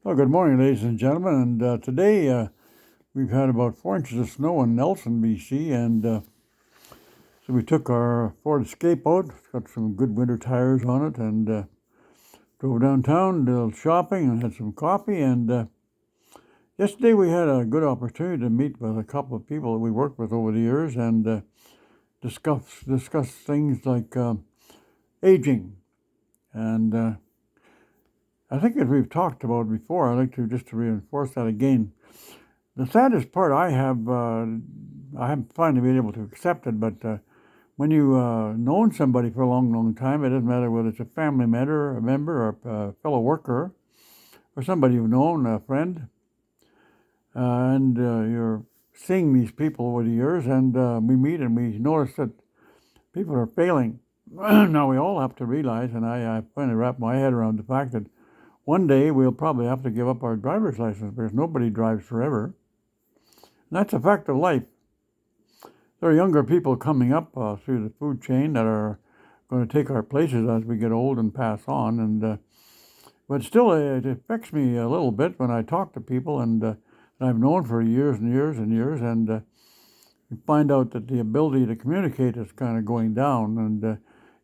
Well, good morning, ladies and gentlemen. And today we've had about 4 inches of snow in Nelson, BC, and so we took our Ford Escape out. It's got some good winter tires on it, and drove downtown, did a little shopping, and had some coffee. And yesterday we had a good opportunity to meet with a couple of people that we worked with over the years and discuss things like aging. And I think as we've talked about before, I'd like to just to reinforce that again. The saddest part I haven't finally been able to accept it, but when you known somebody for a long, long time, it doesn't matter whether it's a family member, or a fellow worker, or somebody you've known, a friend, and you're seeing these people over the years, and we meet and we notice that people are failing. Now we all have to realize, and I finally wrap my head around the fact that one day we'll probably have to give up our driver's license because nobody drives forever. And that's a fact of life. There are younger people coming up through the food chain that are going to take our places as we get old and pass on. And but still, it affects me a little bit when I talk to people and that I've known for years and years and years, and you find out that the ability to communicate is kind of going down, and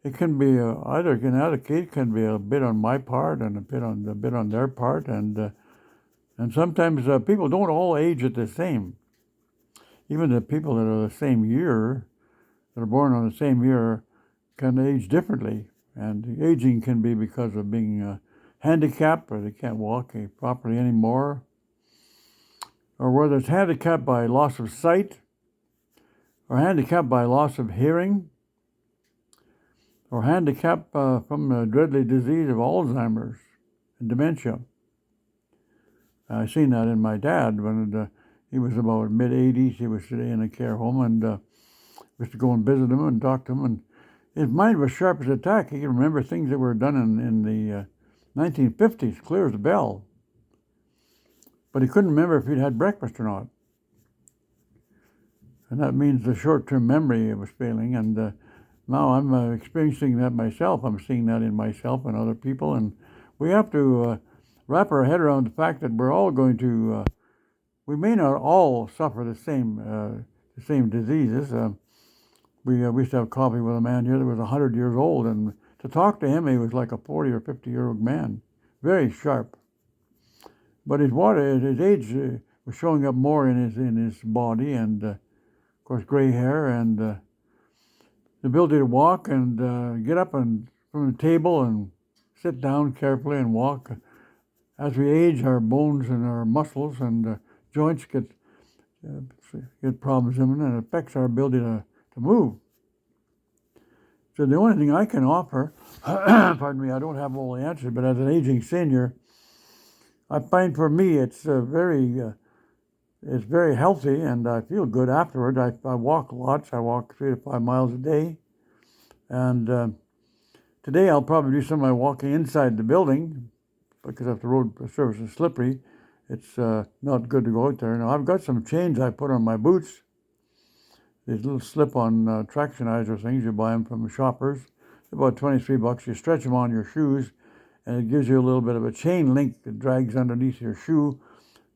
it can be either in that case can be a bit on my part and a bit on their part, and sometimes people don't all age at the same. Even the people that are the same year, that are born on the same year, can age differently. And aging can be because of being handicapped, or they can't walk properly anymore, or whether it's handicapped by loss of sight, or handicapped by loss of hearing, or handicapped from the deadly disease of Alzheimer's and dementia. I seen that in my dad when he was about mid-80s. He was sitting in a care home, and we used to go and visit him and talk to him. And his mind was sharp as a tack. He could remember things that were done in the 1950s, clear as a bell. But he couldn't remember if he'd had breakfast or not. And that means the short-term memory was failing. And now I'm experiencing that myself. I'm seeing that in myself and other people. And we have to wrap our head around the fact that we're all going to, we may not all suffer the same diseases. We used to have coffee with a man here that was 100 years old, and to talk to him, he was like a 40 or 50-year-old man, very sharp. But his age was showing up more in his body, and of course, gray hair, and the ability to walk and get up and from the table and sit down carefully and walk. As we age, our bones and our muscles and joints get problems in them, and it affects our ability to move. So the only thing I can offer, pardon me, I don't have all the answers, but as an aging senior, I find for me it's very healthy, and I feel good afterward. I walk lots. I walk 3 to 5 miles a day, and today I'll probably do some of my walking inside the building because if the road surface is slippery, it's not good to go out there. Now I've got some chains I put on my boots. These little slip-on tractionizer things, you buy them from shoppers. About $23. You stretch them on your shoes, and it gives you a little bit of a chain link that drags underneath your shoe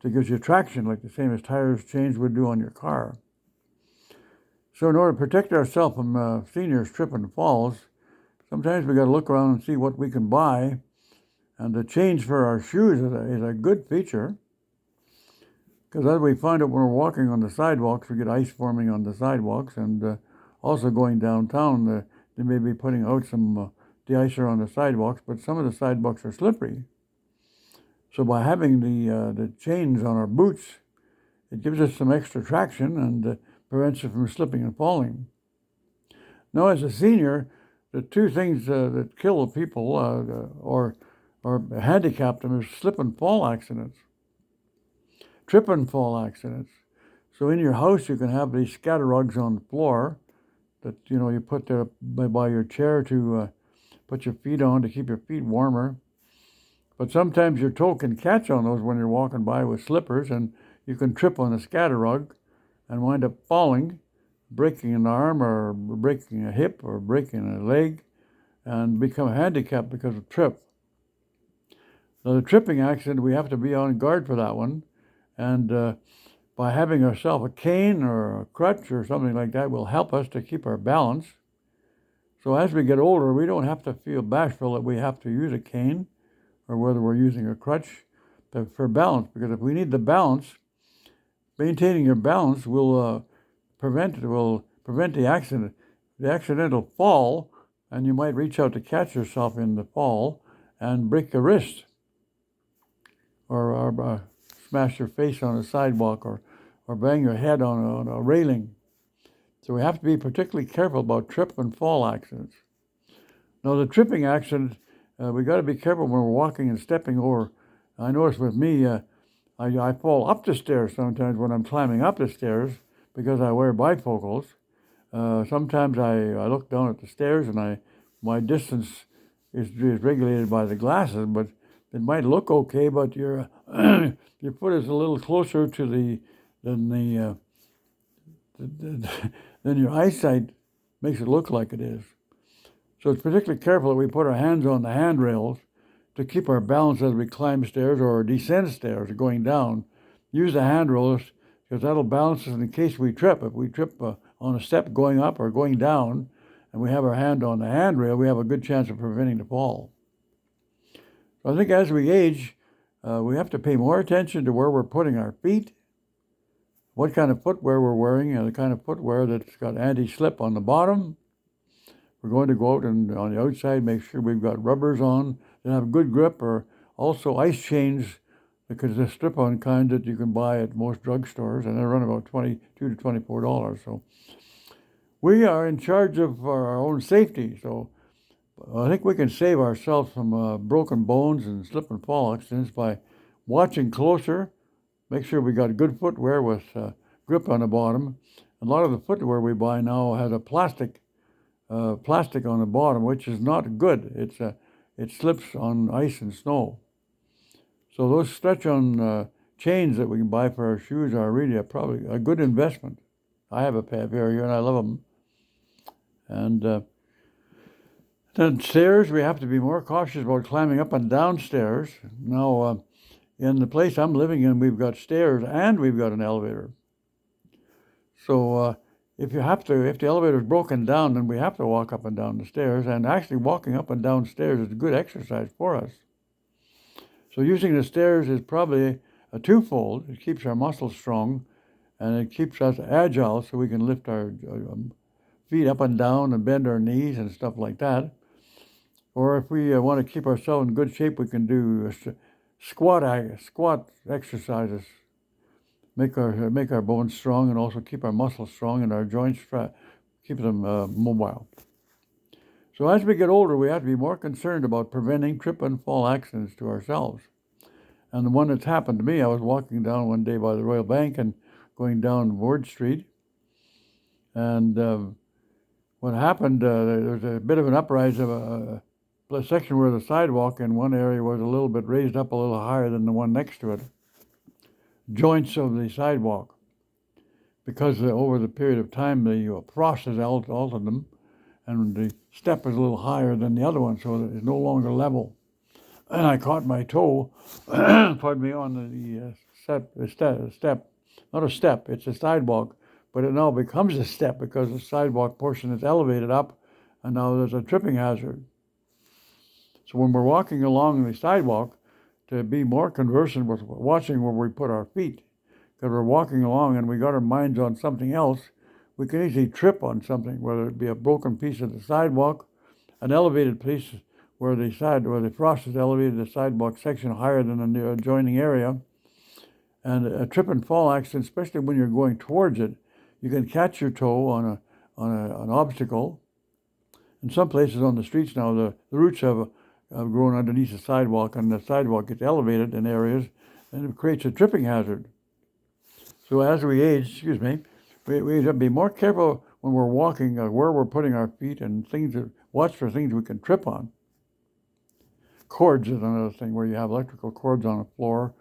that gives you traction, like the same as tires chains would do on your car. So in order to protect ourselves from seniors tripping and falls, sometimes we got to look around and see what we can buy. And the chains for our shoes is a good feature, because as we find out when we're walking on the sidewalks, we get ice forming on the sidewalks, and also going downtown, they may be putting out some de-icer on the sidewalks, but some of the sidewalks are slippery. So by having the chains on our boots, it gives us some extra traction and prevents us from slipping and falling. Now, as a senior, the two things that kill people or handicap them is slip and fall accidents. Trip and fall accidents. So in your house, you can have these scatter rugs on the floor that you put there by your chair to put your feet on to keep your feet warmer. But sometimes your toe can catch on those when you're walking by with slippers, and you can trip on the scatter rug and wind up falling, breaking an arm or breaking a hip or breaking a leg, and become handicapped because of trip. Now, the tripping accident, we have to be on guard for that one. And by having ourselves a cane or a crutch or something like that will help us to keep our balance. So as we get older, we don't have to feel bashful that we have to use a cane or whether we're using a crutch for balance. Because if we need the balance, maintaining your balance will prevent the accident, the accidental fall, and you might reach out to catch yourself in the fall and break your wrist or smash your face on a sidewalk or bang your head on a railing. So we have to be particularly careful about trip and fall accidents. Now, the tripping accident, we got to be careful when we're walking and stepping over. I notice with me, I fall up the stairs sometimes when I'm climbing up the stairs because I wear bifocals. Sometimes I look down at the stairs and my distance is regulated by the glasses, but it might look okay, but your your foot is a little closer to than your eyesight makes it look like it is. So it's particularly careful that we put our hands on the handrails to keep our balance as we climb stairs or descend stairs or going down. Use the handrails because that'll balance us in case we trip. If we trip on a step going up or going down and we have our hand on the handrail, we have a good chance of preventing the fall. So I think as we age, we have to pay more attention to where we're putting our feet, what kind of footwear we're wearing, and the kind of footwear that's got anti-slip on the bottom. We're going to go out and on the outside make sure we've got rubbers on that have good grip, or also ice chains, because they're strip-on kind that you can buy at most drugstores, and they run about $22 to $24. So we are in charge of our own safety. So I think we can save ourselves from broken bones and slip and fall accidents by watching closer. Make sure we got good footwear with grip on the bottom. A lot of the footwear we buy now has a plastic on the bottom, which is not good. It slips on ice and snow. So those stretch-on chains that we can buy for our shoes are really probably a good investment. I have a pair here and I love them. And then stairs, we have to be more cautious about climbing up and down stairs. Now, in the place I'm living in, we've got stairs and we've got an elevator. So if the elevator is broken down, then we have to walk up and down the stairs. And actually walking up and down stairs is a good exercise for us. So using the stairs is probably a twofold. It keeps our muscles strong and it keeps us agile so we can lift our feet up and down and bend our knees and stuff like that. Or if we want to keep ourselves in good shape, we can do squat exercises. Make our bones strong and also keep our muscles strong and our joints keep them mobile. So as we get older, we have to be more concerned about preventing trip and fall accidents to ourselves. And the one that's happened to me, I was walking down one day by the Royal Bank and going down Ward Street. And what happened, there was a bit of an uprise of a section where the sidewalk in one area was a little bit raised up a little higher than the one next to it. Joints of the sidewalk. Because over the period of time, the frost has altered them, and the step is a little higher than the other one, so that it's no longer level. And I caught my toe, pardon me, on the step. Not a step, it's a sidewalk, but it now becomes a step because the sidewalk portion is elevated up, and now there's a tripping hazard. So when we're walking along the sidewalk, to be more conversant with watching where we put our feet, because we're walking along and we got our minds on something else, we can easily trip on something, whether it be a broken piece of the sidewalk, an elevated piece where the frost is elevated, the sidewalk section higher than the adjoining area, and a trip and fall accident, especially when you're going towards it, you can catch your toe on an obstacle. In some places on the streets now, the roots have grown underneath the sidewalk, and the sidewalk gets elevated in areas, and it creates a tripping hazard. So as we age, we have to be more careful when we're walking, where we're putting our feet, and watch for things we can trip on. Cords is another thing where you have electrical cords on the floor,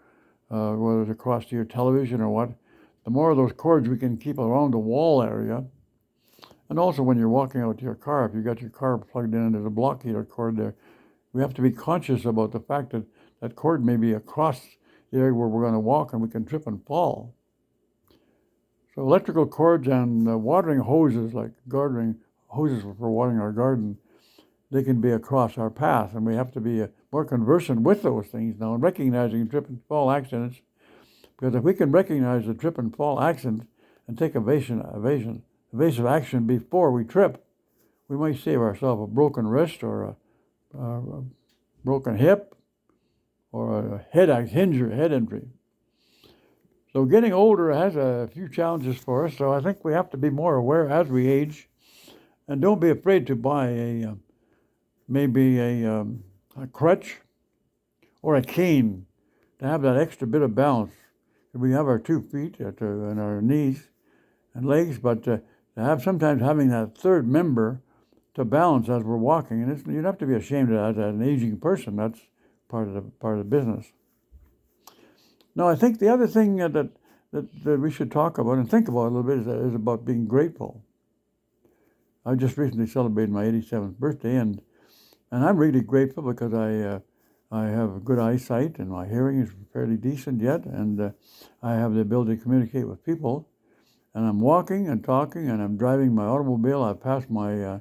whether it's across to your television or what. The more of those cords we can keep around the wall area, and also when you're walking out to your car, if you got your car plugged in and there's a block heater cord there, we have to be conscious about the fact that that cord may be across the area where we're going to walk, and we can trip and fall. So electrical cords and watering hoses, like gardening hoses for watering our garden, they can be across our path, and we have to be more conversant with those things now and recognizing trip and fall accidents. Because if we can recognize the trip and fall accident and take evasive action before we trip, we might save ourselves a broken wrist or a broken hip or a head injury. So getting older has a few challenges for us, so I think we have to be more aware as we age, and don't be afraid to buy maybe a crutch or a cane to have that extra bit of balance. We have our 2 feet and our knees and legs, but to have sometimes having that third member to balance as we're walking, and you don't have to be ashamed of that as an aging person. That's part of the business. Now, I think the other thing that we should talk about and think about a little bit is about being grateful. I just recently celebrated my 87th birthday, and I'm really grateful because I have good eyesight and my hearing is fairly decent yet, and I have the ability to communicate with people. And I'm walking and talking, and I'm driving my automobile. I've passed my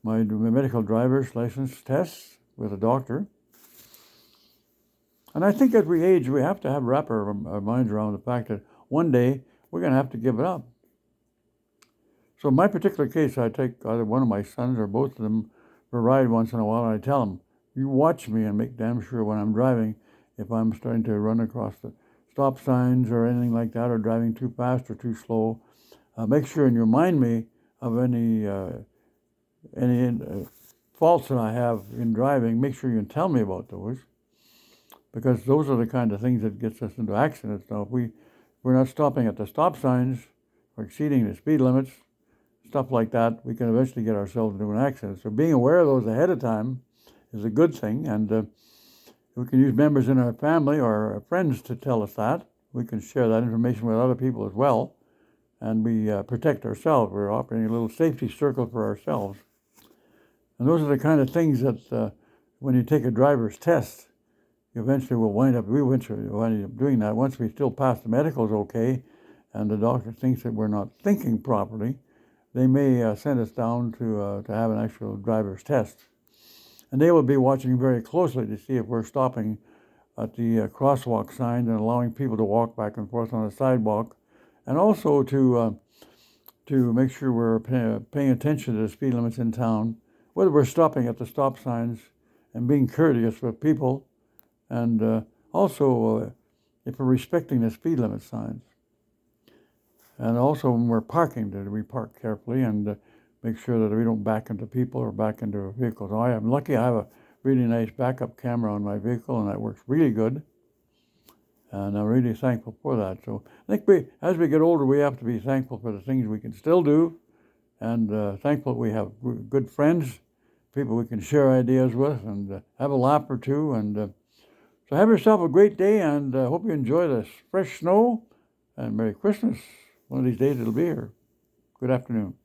medical driver's license tests with a doctor. And I think as we age, we have to wrap our minds around the fact that one day we're going to have to give it up. So in my particular case, I take either one of my sons or both of them for a ride once in a while, and I tell them, you watch me and make damn sure when I'm driving, if I'm starting to run across the stop signs or anything like that, or driving too fast or too slow, make sure and you remind me of any faults that I have in driving. Make sure you tell me about those, because those are the kind of things that gets us into accidents. Now, if we're not stopping at the stop signs or exceeding the speed limits, stuff like that, we can eventually get ourselves into an accident. So being aware of those ahead of time is a good thing, and we can use members in our family or our friends to tell us that. We can share that information with other people as well, and we protect ourselves. We're operating a little safety circle for ourselves. And those are the kind of things that when you take a driver's test, we eventually wind up doing that. Once we still pass the medicals okay, and the doctor thinks that we're not thinking properly, they may send us down to have an actual driver's test. And they will be watching very closely to see if we're stopping at the crosswalk signs and allowing people to walk back and forth on the sidewalk, and also to make sure we're paying attention to the speed limits in town, whether we're stopping at the stop signs and being courteous with people, and also if we're respecting the speed limit signs. And also when we're parking, we park carefully and make sure that we don't back into people or back into vehicles. I am lucky I have a really nice backup camera on my vehicle, and that works really good. And I'm really thankful for that. So I think as we get older, we have to be thankful for the things we can still do, and thankful we have good friends, people we can share ideas with, and have a laugh or two. And so have yourself a great day, and hope you enjoy this fresh snow, and Merry Christmas. One of these days it'll be here. Good afternoon.